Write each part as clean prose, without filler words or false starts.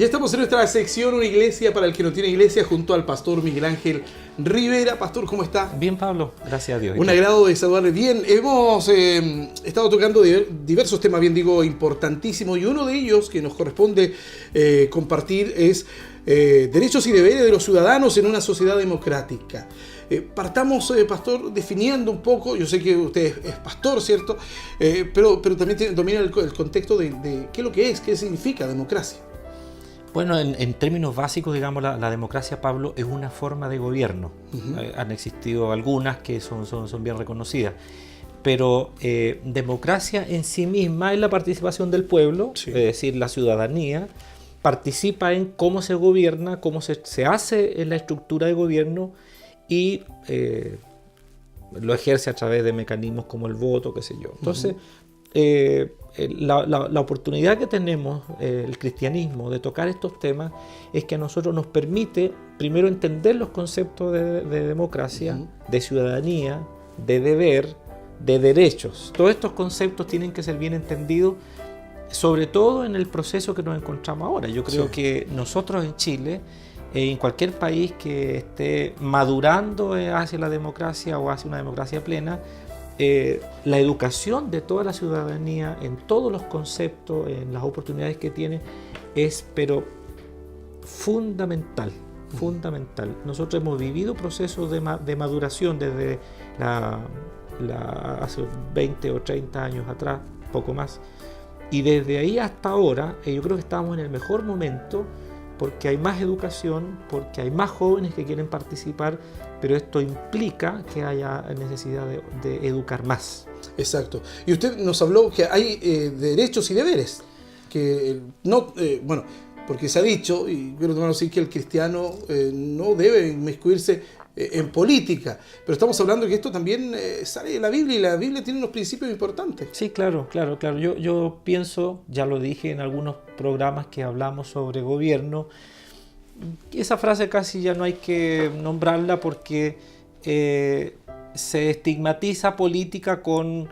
Ya estamos en nuestra sección Una Iglesia para el que no tiene iglesia, junto al pastor Miguel Ángel Rivera. Pastor, ¿cómo está? Bien, Pablo, gracias a Dios. Un agrado de saludarle. Bien, hemos estado tocando diversos temas, bien digo, importantísimos, y uno de ellos que nos corresponde compartir es derechos y deberes de los ciudadanos en una sociedad democrática. Partamos, pastor, definiendo un poco, yo sé que usted es pastor, ¿cierto? Pero también domina el contexto de qué es lo que es, qué significa democracia. Bueno, en términos básicos, digamos, la democracia, Pablo, es una forma de gobierno. Han existido algunas que son bien reconocidas. Pero democracia en sí misma es la participación del pueblo, sí. Es decir, la ciudadanía participa en cómo se gobierna, cómo se hace en la estructura de gobierno y lo ejerce a través de mecanismos como el voto, qué sé yo. Entonces, la oportunidad que tenemos, el cristianismo, de tocar estos temas es que a nosotros nos permite primero entender los conceptos de democracia, de ciudadanía, de deber, de derechos. Todos estos conceptos tienen que ser bien entendidos, sobre todo en el proceso que nos encontramos ahora. Yo creo que nosotros en Chile, en cualquier país que esté madurando hacia la democracia o hacia una democracia plena, la educación de toda la ciudadanía en todos los conceptos, en las oportunidades que tiene, es pero fundamental. Nosotros hemos vivido procesos de maduración desde hace 20 o 30 años atrás, poco más, y desde ahí hasta ahora yo creo que estamos en el mejor momento, porque hay más educación, porque hay más jóvenes que quieren participar, pero esto implica que haya necesidad de educar más. Exacto. Y usted nos habló que hay derechos y deberes, que bueno, porque se ha dicho, y quiero tomar así, que el cristiano no debe inmiscuirse en política, pero estamos hablando que esto también sale de la Biblia, y la Biblia tiene unos principios importantes. Sí, claro. Yo pienso, ya lo dije en algunos programas que hablamos sobre gobierno, esa frase casi ya no hay que nombrarla porque se estigmatiza política con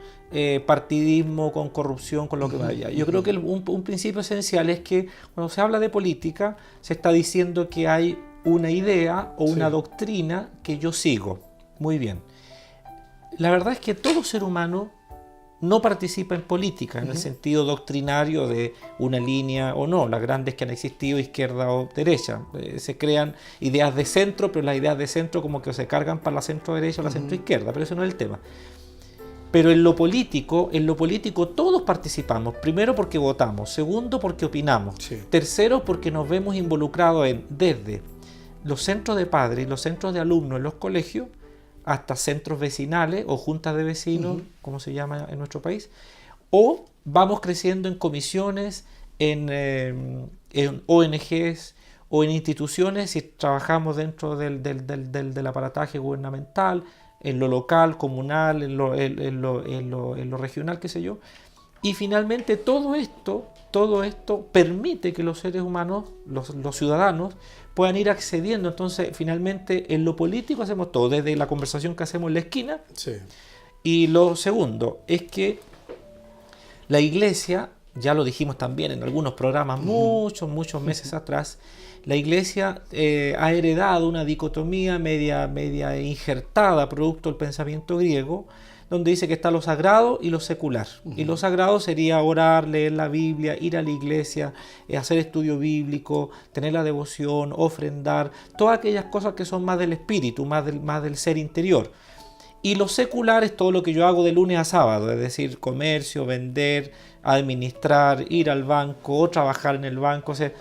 partidismo, con corrupción, con lo que vaya. Yo creo que un principio esencial es que cuando se habla de política se está diciendo que hay una idea o una doctrina que yo sigo. Muy bien. La verdad es que todo ser humano no participa en política en el sentido doctrinario de una línea o no. Las grandes que han existido, izquierda o derecha. Se crean ideas de centro, pero las ideas de centro como que se cargan para la centro derecha o la centro izquierda, pero eso no es el tema. Pero en lo político todos participamos. Primero porque votamos, segundo porque opinamos, tercero porque nos vemos involucrados desde los centros de padres y los centros de alumnos en los colegios, hasta centros vecinales o juntas de vecinos, como se llama en nuestro país, o vamos creciendo en comisiones, en ONGs o en instituciones, si trabajamos dentro del aparataje gubernamental, en lo local, comunal, en lo regional, qué sé yo. Y finalmente todo esto permite que los seres humanos, los ciudadanos, puedan ir accediendo. Entonces, finalmente, en lo político hacemos todo, desde la conversación que hacemos en la esquina. Sí. Y lo segundo es que la Iglesia, ya lo dijimos también en algunos programas muchos meses atrás, la Iglesia ha heredado una dicotomía media injertada, producto del pensamiento griego, donde dice que está lo sagrado y lo secular. Y lo sagrado sería orar, leer la Biblia, ir a la iglesia, hacer estudio bíblico, tener la devoción, ofrendar, todas aquellas cosas que son más del espíritu, más del ser interior. Y lo secular es todo lo que yo hago de lunes a sábado, es decir, comercio, vender, administrar, ir al banco o trabajar en el banco, o sea,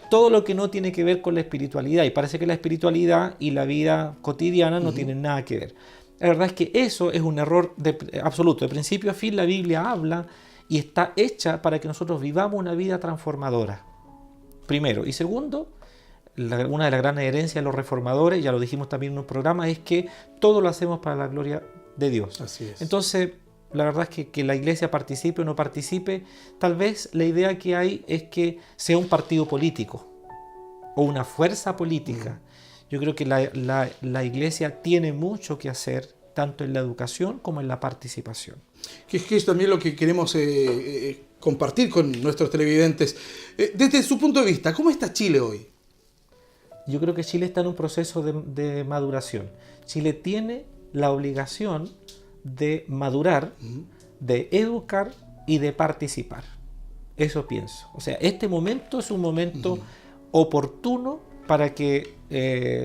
todo lo que no tiene que ver con la espiritualidad. Y parece que la espiritualidad y la vida cotidiana no tienen nada que ver. La verdad es que eso es un error absoluto. De principio a fin la Biblia habla y está hecha para que nosotros vivamos una vida transformadora. Primero. Y segundo, una de las grandes herencias de los reformadores, ya lo dijimos también en un programa, es que todo lo hacemos para la gloria de Dios. Así es. Entonces, la verdad es que la iglesia participe o no participe, tal vez la idea que hay es que sea un partido político o una fuerza política. Yo creo que la iglesia tiene mucho que hacer, tanto en la educación como en la participación. Que es también lo que queremos compartir con nuestros televidentes. Desde su punto de vista, ¿cómo está Chile hoy? Yo creo que Chile está en un proceso de maduración. Chile tiene la obligación de madurar, de educar y de participar. Eso pienso. O sea, este momento es un momento oportuno para que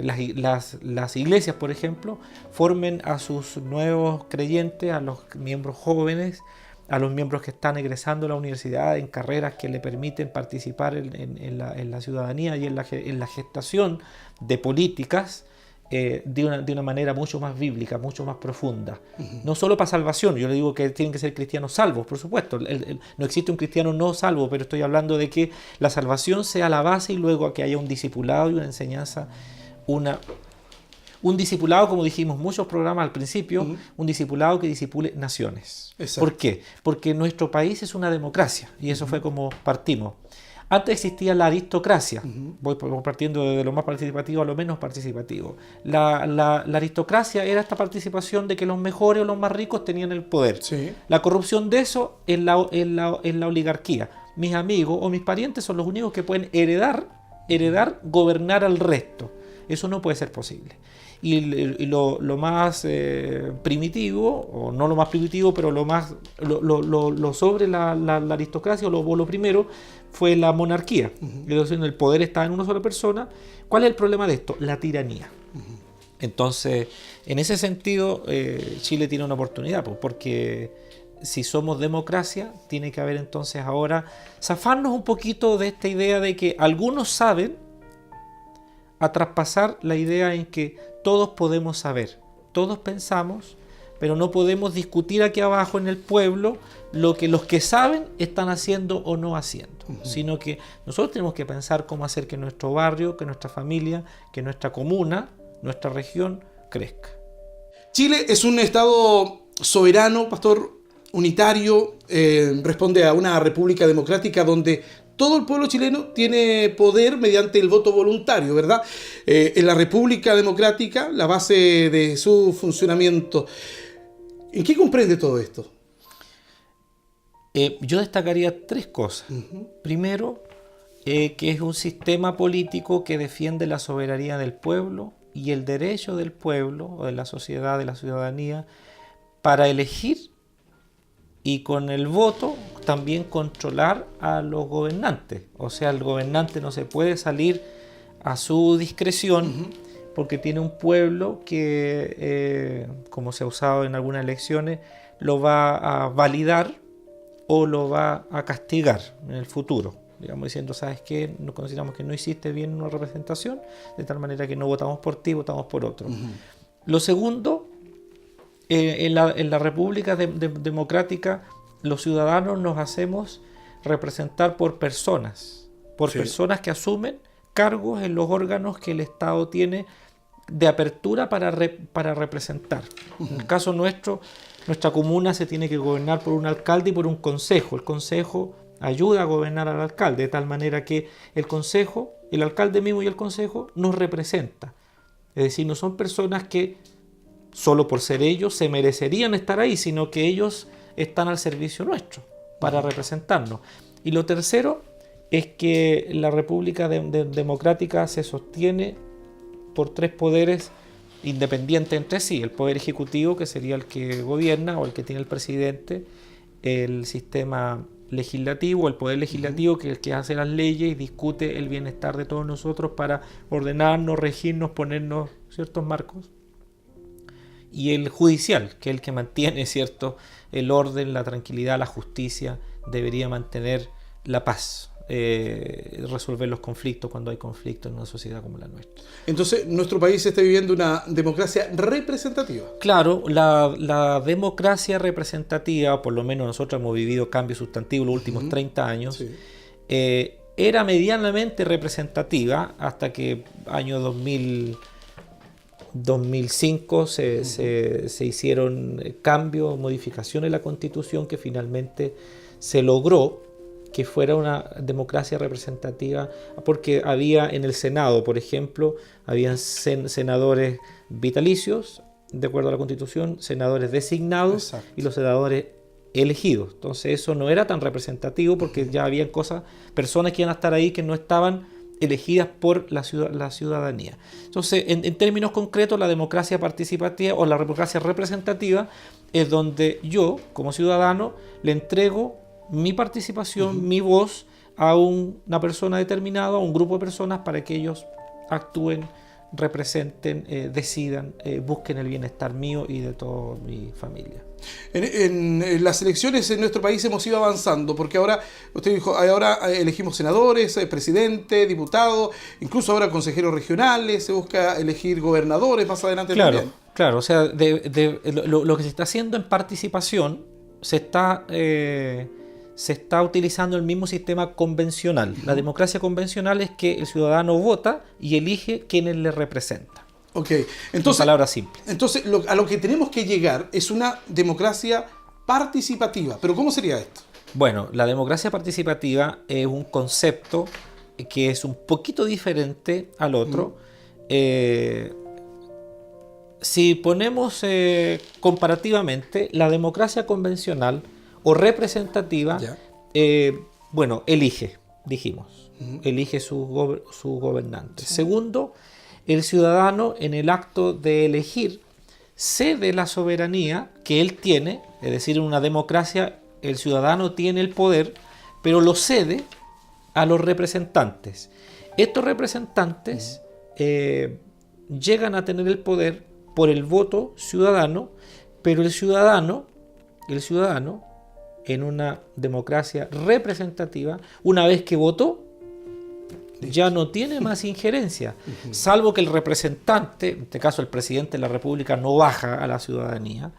las iglesias, por ejemplo, formen a sus nuevos creyentes, a los miembros jóvenes, a los miembros que están egresando a la universidad en carreras que le permiten participar en la ciudadanía y en la gestación de políticas de una manera mucho más bíblica, mucho más profunda. No solo para salvación, yo le digo que tienen que ser cristianos salvos, por supuesto. No existe un cristiano no salvo, pero estoy hablando de que la salvación sea la base y luego que haya un discipulado y una enseñanza, un discipulado, como dijimos muchos programas al principio, un discipulado que discipule naciones. Exacto. ¿Por qué? Porque nuestro país es una democracia y eso fue como partimos. Antes existía la aristocracia, voy partiendo de lo más participativo a lo menos participativo. La aristocracia era esta participación de que los mejores o los más ricos tenían el poder. Sí. La corrupción de eso es la oligarquía. Mis amigos o mis parientes son los únicos que pueden heredar, gobernar al resto. Eso no puede ser posible. Y lo más primitivo, o no lo más primitivo, pero lo sobre la aristocracia, o lo primero, fue la monarquía. Entonces, el poder está en una sola persona. ¿Cuál es el problema de esto? La tiranía. Entonces, en ese sentido, Chile tiene una oportunidad, porque si somos democracia, tiene que haber entonces ahora zafarnos un poquito de esta idea de que algunos saben, a traspasar la idea en que todos podemos saber, todos pensamos, pero no podemos discutir aquí abajo en el pueblo lo que los que saben están haciendo o no haciendo, sino que nosotros tenemos que pensar cómo hacer que nuestro barrio, que nuestra familia, que nuestra comuna, nuestra región crezca. Chile es un estado soberano, pastor, unitario, responde a una república democrática donde todo el pueblo chileno tiene poder mediante el voto voluntario, ¿verdad? En la República Democrática, la base de su funcionamiento. ¿En qué comprende todo esto? Yo destacaría tres cosas. Primero, que es un sistema político que defiende la soberanía del pueblo y el derecho del pueblo o de la sociedad, de la ciudadanía, para elegir y con el voto también controlar a los gobernantes. O sea, el gobernante no se puede salir a su discreción porque tiene un pueblo que, como se ha usado en algunas elecciones, lo va a validar o lo va a castigar en el futuro. Digamos, diciendo, ¿sabes qué? Nos consideramos que no hiciste bien una representación, de tal manera que no votamos por ti, votamos por otro. Lo segundo, en la República Democrática, los ciudadanos nos hacemos representar por personas personas que asumen cargos en los órganos que el Estado tiene de apertura para representar. En el caso nuestro, nuestra comuna se tiene que gobernar por un alcalde y por un consejo. El consejo ayuda a gobernar al alcalde, de tal manera que el consejo, el alcalde mismo y el consejo nos representa. Es decir, no son personas que solo por ser ellos se merecerían estar ahí, sino que ellos están al servicio nuestro para representarnos. Y lo tercero es que la República Democrática se sostiene por tres poderes independientes entre sí: el poder ejecutivo, que sería el que gobierna o el que tiene el presidente; el sistema legislativo, el poder legislativo, que es el que hace las leyes y discute el bienestar de todos nosotros para ordenarnos, regirnos, ponernos ciertos marcos; y el judicial, que es el que mantiene, ¿cierto?, el orden, la tranquilidad, la justicia, debería mantener la paz, resolver los conflictos cuando hay conflictos en una sociedad como la nuestra. Entonces, nuestro país está viviendo una democracia representativa. Claro, la democracia representativa, por lo menos nosotros hemos vivido cambios sustantivos los últimos 30 años, Sí. Era medianamente representativa hasta que año 2005 se hicieron cambios, modificaciones en la Constitución, que finalmente se logró que fuera una democracia representativa, porque había en el Senado, por ejemplo, habían senadores vitalicios, de acuerdo a la Constitución, senadores designados. Exacto. Y los senadores elegidos. Entonces eso no era tan representativo porque ya había personas que iban a estar ahí que no estaban elegidas por la ciudadanía. Entonces, en términos concretos, la democracia participativa o la democracia representativa es donde yo, como ciudadano, le entrego mi participación, mi voz a una persona determinada, a un grupo de personas para que ellos actúen, representen, decidan, busquen el bienestar mío y de toda mi familia. En las elecciones en nuestro país hemos ido avanzando, porque ahora, usted dijo, ahora elegimos senadores, presidente, diputado, incluso ahora consejeros regionales, se busca elegir gobernadores más adelante también. Claro, o sea, lo que se está haciendo en participación se está utilizando el mismo sistema convencional. La democracia convencional es que el ciudadano vota y elige quienes le representan. Ok, entonces, palabras simples. Entonces a lo que tenemos que llegar es una democracia participativa. ¿Pero cómo sería esto? Bueno, la democracia participativa es un concepto que es un poquito diferente al otro. Si ponemos comparativamente, la democracia convencional o representativa, elige, dijimos, elige su gobernante. Segundo, el ciudadano en el acto de elegir cede la soberanía que él tiene, es decir, en una democracia el ciudadano tiene el poder, pero lo cede a los representantes. Estos representantes llegan a tener el poder por el voto ciudadano, pero el ciudadano en una democracia representativa, una vez que votó, ya no tiene más injerencia, salvo que el representante, en este caso el presidente de la República, no baja a la ciudadanía.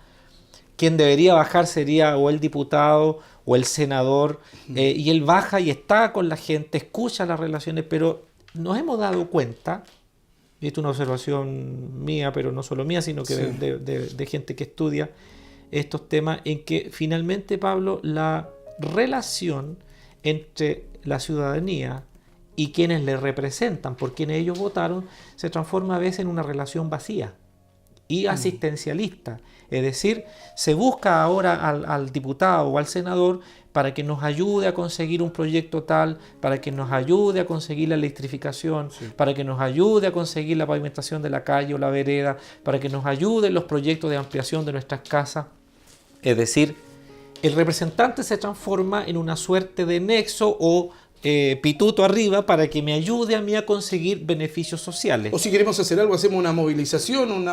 Quien debería bajar sería o el diputado o el senador, y él baja y está con la gente, escucha las relaciones, pero nos hemos dado cuenta, y esto es una observación mía, pero no solo mía, sino que de gente que estudia estos temas, en que finalmente, Pablo, la relación entre la ciudadanía y quienes le representan, por quienes ellos votaron, se transforma a veces en una relación vacía y asistencialista. Es decir, se busca ahora al diputado o al senador para que nos ayude a conseguir un proyecto tal, para que nos ayude a conseguir la electrificación, para que nos ayude a conseguir la pavimentación de la calle o la vereda, para que nos ayude en los proyectos de ampliación de nuestras casas. Es decir, el representante se transforma en una suerte de nexo o pituto arriba para que me ayude a mí a conseguir beneficios sociales. O si queremos hacer algo, hacemos una movilización,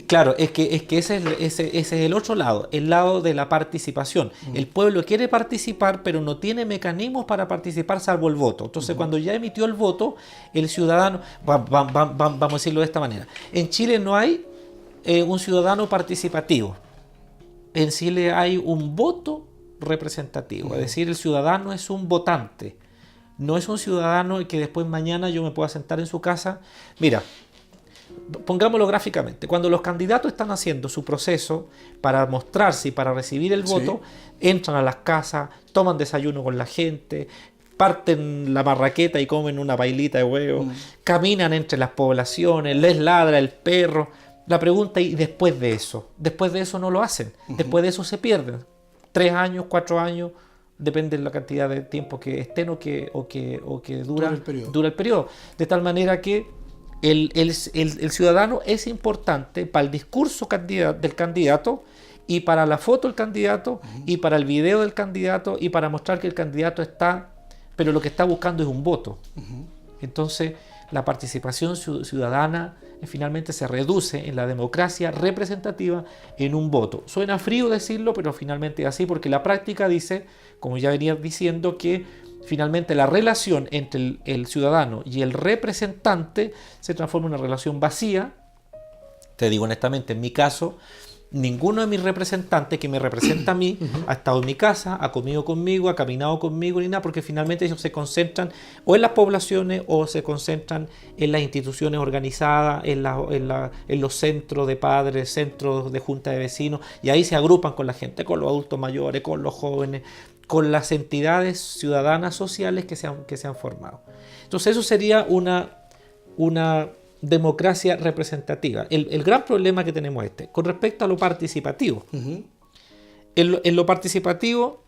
Claro, es que ese es el otro lado, el lado de la participación. El pueblo quiere participar, pero no tiene mecanismos para participar salvo el voto. Entonces, cuando ya emitió el voto, el ciudadano, vamos a decirlo de esta manera, en Chile no hay un ciudadano participativo. En Chile hay un voto representativo, es decir, el ciudadano es un votante. No es un ciudadano que después mañana yo me pueda sentar en su casa. Mira, pongámoslo gráficamente. Cuando los candidatos están haciendo su proceso para mostrarse y para recibir el voto, entran a las casas, toman desayuno con la gente, parten la marraqueta y comen una pailita de huevo, caminan entre las poblaciones, les ladra el perro. La pregunta es, ¿y después de eso? Después de eso no lo hacen. Después de eso se pierden. 3 años, 4 años... Depende de la cantidad de tiempo que estén o que dura el periodo. De tal manera que el ciudadano es importante para el discurso del candidato y para la foto del candidato y para el video del candidato y para mostrar que el candidato está, pero lo que está buscando es un voto. Entonces, la participación ciudadana finalmente se reduce en la democracia representativa en un voto. Suena frío decirlo, pero finalmente es así, porque la práctica dice, como ya venía diciendo, que finalmente la relación entre el ciudadano y el representante se transforma en una relación vacía. Te digo honestamente, en mi caso, ninguno de mis representantes que me representa a mí ha estado en mi casa, ha comido conmigo, ha caminado conmigo, ni nada, porque finalmente ellos se concentran o en las poblaciones o se concentran en las instituciones organizadas, en los centros de padres, centros de junta de vecinos, y ahí se agrupan con la gente, con los adultos mayores, con los jóvenes, con las entidades ciudadanas sociales que se han formado. Entonces eso sería una democracia representativa. El gran problema que tenemos con respecto a lo participativo, En lo participativo,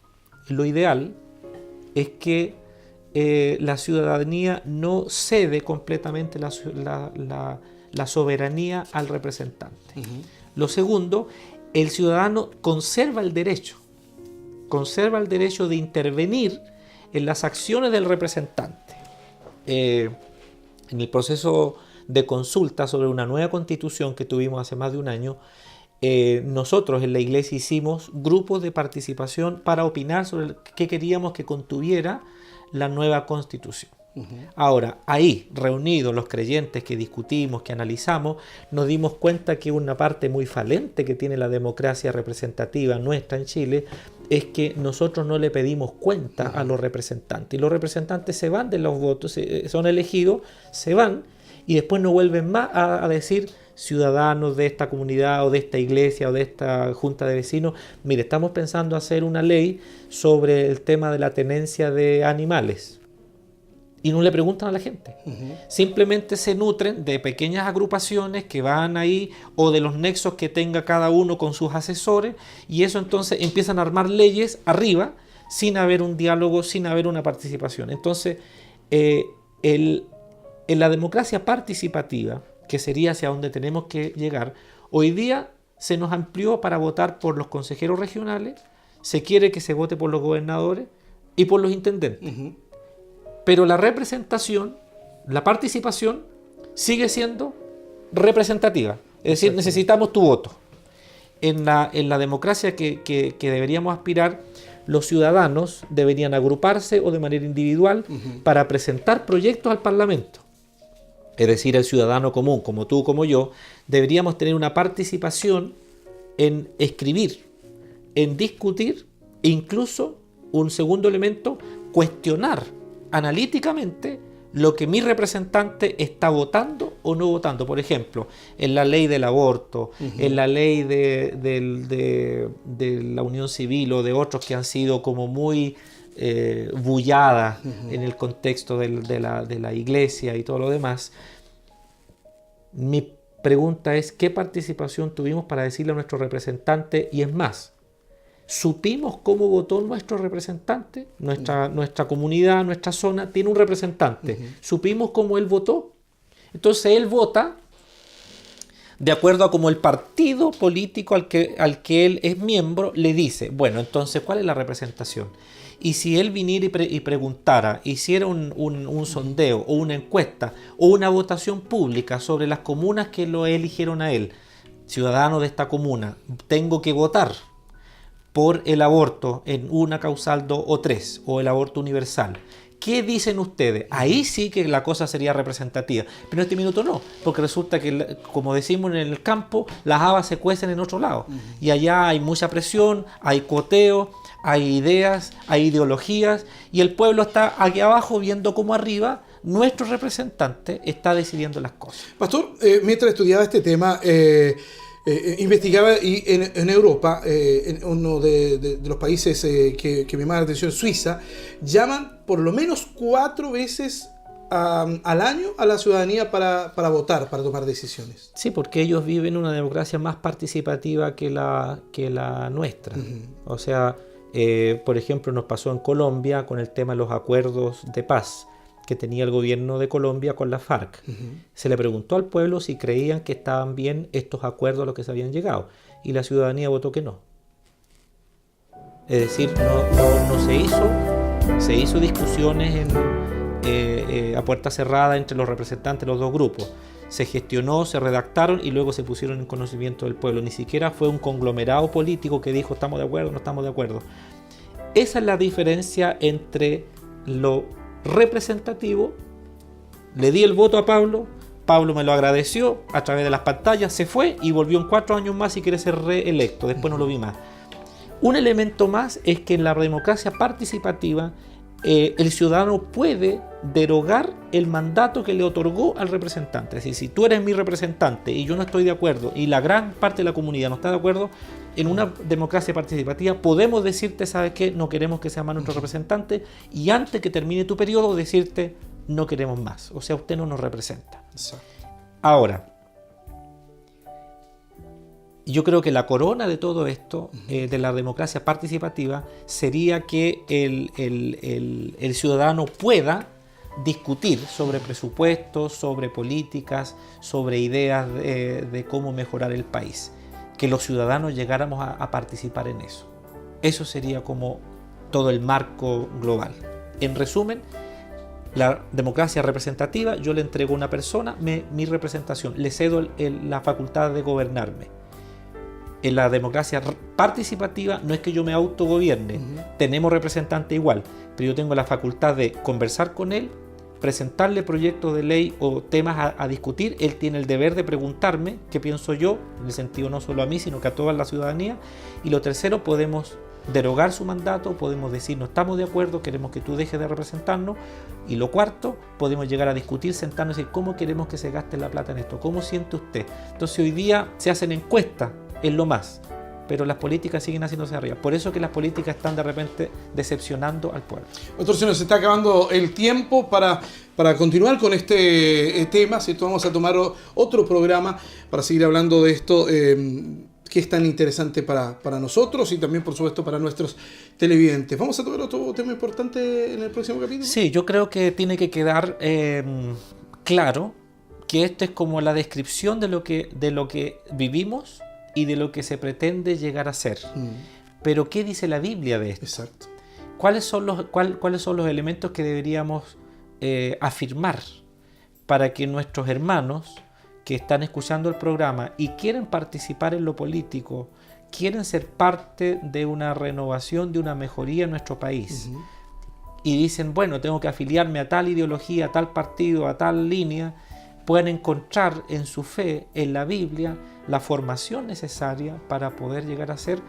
lo ideal es que la ciudadanía no cede completamente la soberanía al representante. Uh-huh. Lo segundo, el ciudadano conserva el derecho de intervenir en las acciones del representante. En el proceso de consulta sobre una nueva constitución que tuvimos hace más de un año, nosotros en la iglesia hicimos grupos de participación para opinar sobre qué queríamos que contuviera la nueva constitución. Uh-huh. Ahora, ahí, reunidos los creyentes que discutimos, que analizamos, nos dimos cuenta que una parte muy falente que tiene la democracia representativa nuestra en Chile es que nosotros no le pedimos cuenta a los representantes. Y los representantes se van de los votos, son elegidos, se van y después no vuelven más a decir: ciudadanos de esta comunidad o de esta iglesia o de esta junta de vecinos, mire, estamos pensando hacer una ley sobre el tema de la tenencia de animales. Y no le preguntan a la gente. Uh-huh. Simplemente se nutren de pequeñas agrupaciones que van ahí o de los nexos que tenga cada uno con sus asesores, y eso entonces empiezan a armar leyes arriba sin haber un diálogo, sin haber una participación. Entonces, en la democracia participativa, que sería hacia donde tenemos que llegar, hoy día se nos amplió para votar por los consejeros regionales, se quiere que se vote por los gobernadores y por los intendentes. Uh-huh. Pero la representación, la participación, sigue siendo representativa. Es decir, necesitamos tu voto. En la democracia que deberíamos aspirar, los ciudadanos deberían agruparse o de manera individual uh-huh. para presentar proyectos al Parlamento. Es decir, el ciudadano común, como tú, como yo, deberíamos tener una participación en escribir, en discutir, e incluso, un segundo elemento, cuestionar analíticamente lo que mi representante está votando o no votando. Por ejemplo, en la ley del aborto, uh-huh. en la ley de la unión civil o de otros que han sido como muy bulladas uh-huh. en el contexto de la iglesia y todo lo demás. Mi pregunta es: ¿qué participación tuvimos para decirle a nuestro representante? Y es más, ¿supimos cómo votó nuestro representante? Nuestra comunidad, nuestra zona tiene un representante. Uh-huh. ¿Supimos cómo él votó? Entonces él vota de acuerdo a cómo el partido político al que él es miembro le dice. Bueno, entonces, ¿cuál es la representación? Y si él viniera y preguntara, hiciera un sondeo o una encuesta o una votación pública sobre las comunas que lo eligieron a él, ciudadano de esta comuna, tengo que votar por el aborto en una causal 2 o 3 o el aborto universal. ¿Qué dicen ustedes? Ahí sí que la cosa sería representativa, pero en este minuto no, porque resulta que, como decimos en el campo, las habas se cuecen en otro lado. Uh-huh. Y allá hay mucha presión, hay cuoteo, hay ideas, hay ideologías, y el pueblo está aquí abajo viendo cómo arriba nuestro representante está decidiendo las cosas. Pastor, mientras estudiaba este tema, investigaba y en Europa, en uno de los países que me llama la atención, Suiza, llaman por lo menos 4 veces al año a la ciudadanía para votar, para tomar decisiones. Sí, porque ellos viven una democracia más participativa que la nuestra. Uh-huh. O sea, por ejemplo, nos pasó en Colombia con el tema de los acuerdos de paz que tenía el gobierno de Colombia con la FARC. Uh-huh. Se le preguntó al pueblo si creían que estaban bien estos acuerdos a los que se habían llegado, y la ciudadanía votó que no. Es decir, no se hizo discusiones a puerta cerrada entre los representantes de los dos grupos. Se gestionó, se redactaron y luego se pusieron en conocimiento del pueblo. Ni siquiera fue un conglomerado político que dijo estamos de acuerdo, no estamos de acuerdo. Esa es la diferencia entre lo representativo. Le di el voto a Pablo me lo agradeció a través de las pantallas, se fue y volvió en 4 años más y quiere ser reelecto. Después no lo vi más. Un elemento más es que en la democracia participativa el ciudadano puede derogar el mandato que le otorgó al representante. Es decir, si tú eres mi representante y yo no estoy de acuerdo y la gran parte de la comunidad no está de acuerdo, en una democracia participativa podemos decirte, ¿sabes qué? No queremos que sea más nuestro representante, y antes que termine tu periodo decirte no queremos más. O sea, usted no nos representa. Exacto. Ahora, Yo creo que la corona de todo esto, de la democracia participativa, sería que el ciudadano pueda discutir sobre presupuestos, sobre políticas, sobre ideas de cómo mejorar el país. Que los ciudadanos llegáramos a participar en eso. Eso sería como todo el marco global. En resumen, la democracia representativa, yo le entrego a una persona mi representación, le cedo la facultad de gobernarme. En la democracia participativa no es que yo me autogobierne, tenemos representantes igual, pero yo tengo la facultad de conversar con él, presentarle proyectos de ley o temas a discutir. Él tiene el deber de preguntarme qué pienso yo, en el sentido no solo a mí, sino que a toda la ciudadanía. Y lo tercero, podemos derogar su mandato, podemos decir no estamos de acuerdo, queremos que tú dejes de representarnos. Y lo cuarto, podemos llegar a discutir, sentarnos y decir cómo queremos que se gaste la plata en esto, cómo siente usted. Entonces hoy día se hacen encuestas, es lo más, pero las políticas siguen haciéndose arriba. Por eso que las políticas están de repente decepcionando al pueblo. Doctor, se nos está acabando el tiempo para continuar con este tema. ¿Cierto? Vamos a tomar otro programa para seguir hablando de esto que es tan interesante para nosotros y también, por supuesto, para nuestros televidentes. ¿Vamos a tocar otro tema importante en el próximo capítulo? Sí, yo creo que tiene que quedar claro que esto es como la descripción de lo que vivimos y de lo que se pretende llegar a ser. Pero ¿qué dice la Biblia de esto? Exacto. ¿Cuáles son los elementos que deberíamos afirmar para que nuestros hermanos que están escuchando el programa y quieren participar en lo político, quieren ser parte de una renovación, de una mejoría en nuestro país, y dicen, bueno, tengo que afiliarme a tal ideología, a tal partido, a tal línea, puedan encontrar en su fe, en la Biblia, la formación necesaria para poder llegar a ser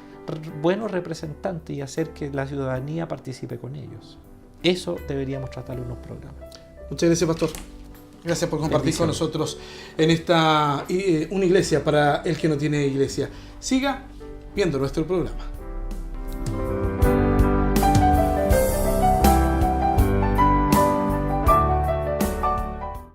buenos representantes y hacer que la ciudadanía participe con ellos? Eso deberíamos tratarlo en los programas. Muchas gracias, pastor. Gracias por compartir con nosotros en esta una iglesia para el que no tiene iglesia. Siga viendo nuestro programa.